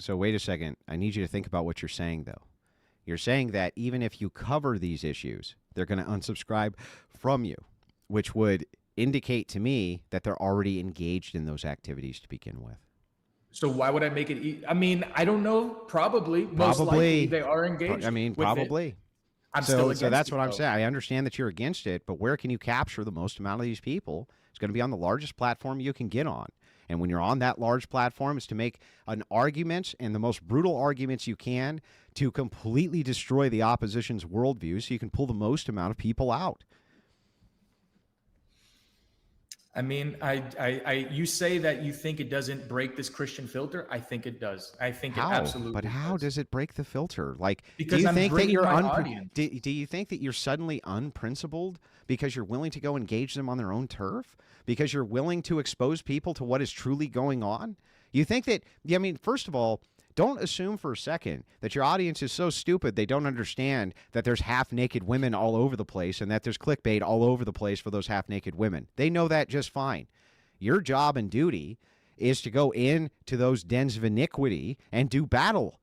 So wait a second. I need you to think about what you're saying, though. You're saying that even if you cover these issues, they're going to unsubscribe from you, which would indicate to me that they're already engaged in those activities to begin with. So why would I make it? I mean, I don't know. Probably. Most likely they are engaged. I mean, with probably. It. I'm still against so that's it, what I'm though. saying. I understand that you're against it, but where can you capture the most amount of these people? It's going to be on the largest platform you can get on. And when you're on that large platform, it's to make an argument, and the most brutal arguments you can, to completely destroy the opposition's worldview so you can pull the most amount of people out. I mean, you say that you think it doesn't break this Christian filter. I think it does. I think it absolutely But how does it break the filter? Like, because do you I'm think that you're audience. do you think that you're suddenly unprincipled because you're willing to go engage them on their own turf? Because you're willing to expose people to what is truly going on? You think that, I mean, first of all, don't assume for a second that your audience is so stupid they don't understand that there's half-naked women all over the place and that there's clickbait all over the place for those half-naked women. They know that just fine. Your job and duty is to go into those dens of iniquity and do battle,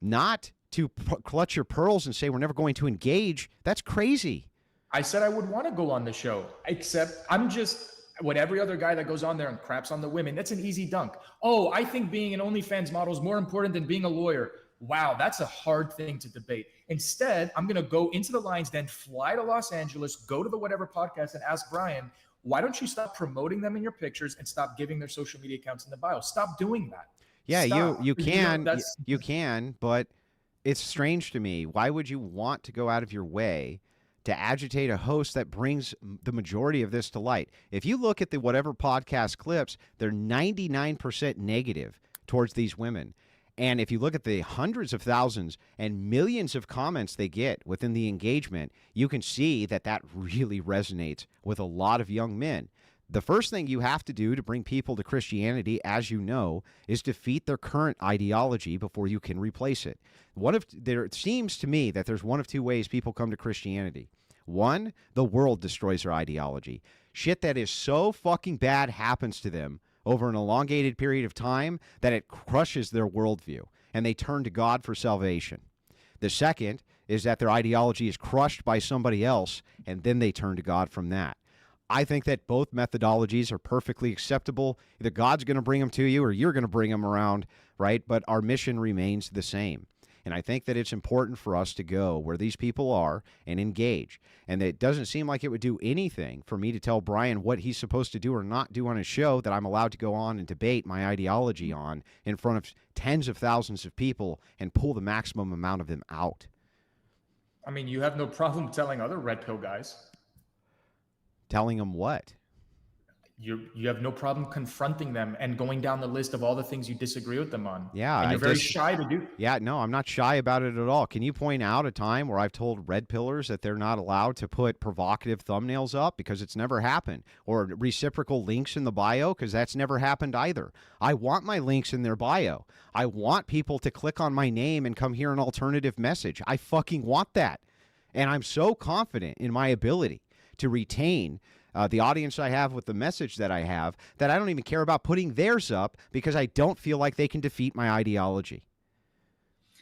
not to clutch your pearls and say we're never going to engage. That's crazy. I said I would want to go on the show, except I'm just what every other guy that goes on there and craps on the women. That's an easy dunk. Oh, I think being an OnlyFans model is more important than being a lawyer. Wow, that's a hard thing to debate. Instead, I'm going to go into the Lions Den, fly to Los Angeles, go to the Whatever podcast and ask Brian, why don't you stop promoting them in your pictures and stop giving their social media accounts in the bio? Stop doing that. Yeah, Stop. you can, but it's strange to me. Why would you want to go out of your way to agitate a host that brings the majority of this to light? If you look at the Whatever podcast clips, they're 99% negative towards these women. And if you look at the hundreds of thousands and millions of comments they get within the engagement, you can see that that really resonates with a lot of young men. The first thing you have to do to bring people to Christianity, as you know, is defeat their current ideology before you can replace it. It seems to me that there's one of two ways people come to Christianity. One, the world destroys their ideology. Shit that is so fucking bad happens to them over an elongated period of time that it crushes their worldview, and they turn to God for salvation. The second is that their ideology is crushed by somebody else, and then they turn to God from that. I think that both methodologies are perfectly acceptable. Either God's going to bring them to you or you're going to bring them around, right? But our mission remains the same. And I think that it's important for us to go where these people are and engage. And it doesn't seem like it would do anything for me to tell Brian what he's supposed to do or not do on his show that I'm allowed to go on and debate my ideology on in front of tens of thousands of people and pull the maximum amount of them out. I mean, you have no problem telling other red pill guys. Telling them what? You have no problem confronting them and going down the list of all the things you disagree with them on. Yeah. And you're very shy to do. Yeah, no, I'm not shy about it at all. Can you point out a time where I've told red pillars that they're not allowed to put provocative thumbnails up because it's never happened, or reciprocal links in the bio because that's never happened either? I want my links in their bio. I want people to click on my name and come hear an alternative message. I fucking want that. And I'm so confident in my ability to retain the audience I have with the message that I have, that I don't even care about putting theirs up because I don't feel like they can defeat my ideology.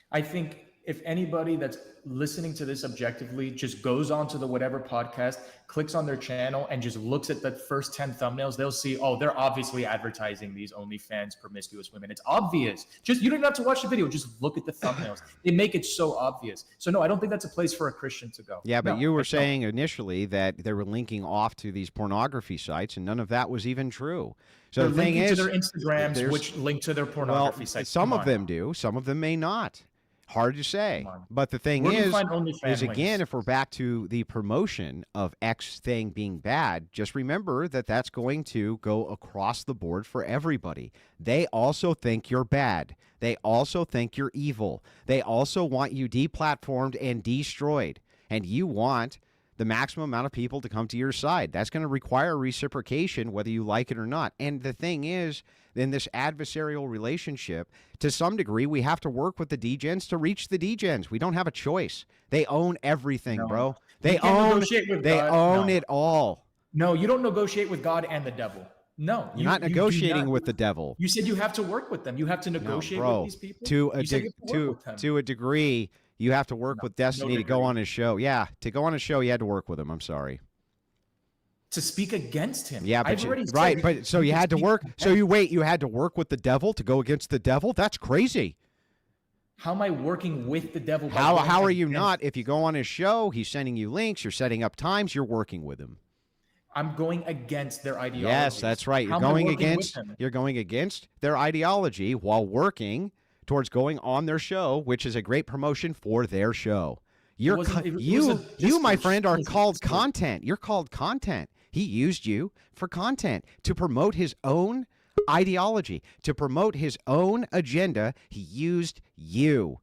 I think if anybody that's listening to this objectively just goes on to the Whatever podcast, clicks on their channel and just looks at the first 10 thumbnails, they'll see, oh, they're obviously advertising these OnlyFans promiscuous women. It's obvious. You don't have to watch the video. Just look at the thumbnails. They make it so obvious. So no, I don't think that's a place for a Christian to go. Yeah, but you were saying initially that they were linking off to these pornography sites, and none of that was even true. So the thing is, to their Instagrams, which link to their pornography sites. Some of them do. Some of them may not. Hard to say. But the thing is again, if we're back to the promotion of X thing being bad, just remember that that's going to go across the board for everybody. They also think you're bad. They also think you're evil. They also want you deplatformed and destroyed. And you want the maximum amount of people to come to your side. That's going to require reciprocation, whether you like it or not. And the thing is, in this adversarial relationship, to some degree, we have to work with the Degens to reach the Degens. We don't have a choice. They own everything, bro. They own it all. No, you don't negotiate with God and the devil. No, You're not you do negotiating not. with the devil. You said you have to work with them. You have to No, negotiate bro. with these people. To a You said you have to work with them. to a degree, you have to work No, with no Destiny to go degree. on his show. Yeah, to go on his show, you had to work with him. I'm sorry. To speak against him. Yeah, but I've already said right, but so you can had to speak work. against- So you had to work with the devil to go against the devil. That's crazy. How am I working with the devil? by How going are you against- not? If you go on his show, he's sending you links. You're setting up times. You're working with him. I'm going against their ideology. Yes, that's right. How am I working with them? You're going against their ideology while working towards going on their show, which is a great promotion for their show. You're you, my friend, are called content. You're called content. He used you for content to promote his own ideology, to promote his own agenda. He used you.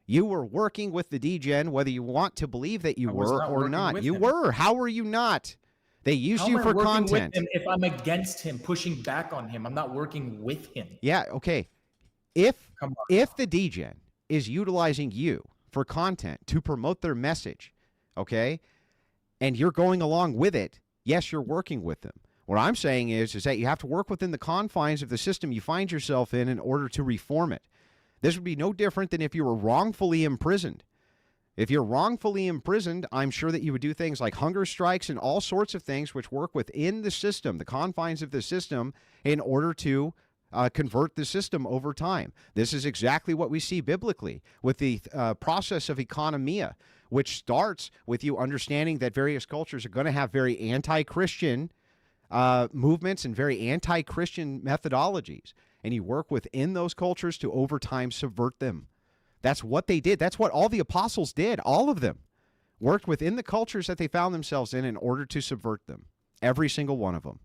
You were working with the Degen, whether you want to believe that you were or not. You were. How were you not? They used you for content. If I'm against him, pushing back on him, I'm not working with him. Yeah, okay. If the Degen is utilizing you for content to promote their message, okay, and you're going along with it, yes, you're working with them. What I'm saying is that you have to work within the confines of the system you find yourself in order to reform it. This would be no different than if you were wrongfully imprisoned. If you're wrongfully imprisoned, I'm sure that you would do things like hunger strikes and all sorts of things which work within the system, the confines of the system, in order to convert the system over time. This is exactly what we see biblically with the process of economia, which starts with you understanding that various cultures are going to have very anti-Christian movements and very anti-Christian methodologies. And you work within those cultures to over time subvert them. That's what they did. That's what all the apostles did. All of them worked within the cultures that they found themselves in order to subvert them. Every single one of them.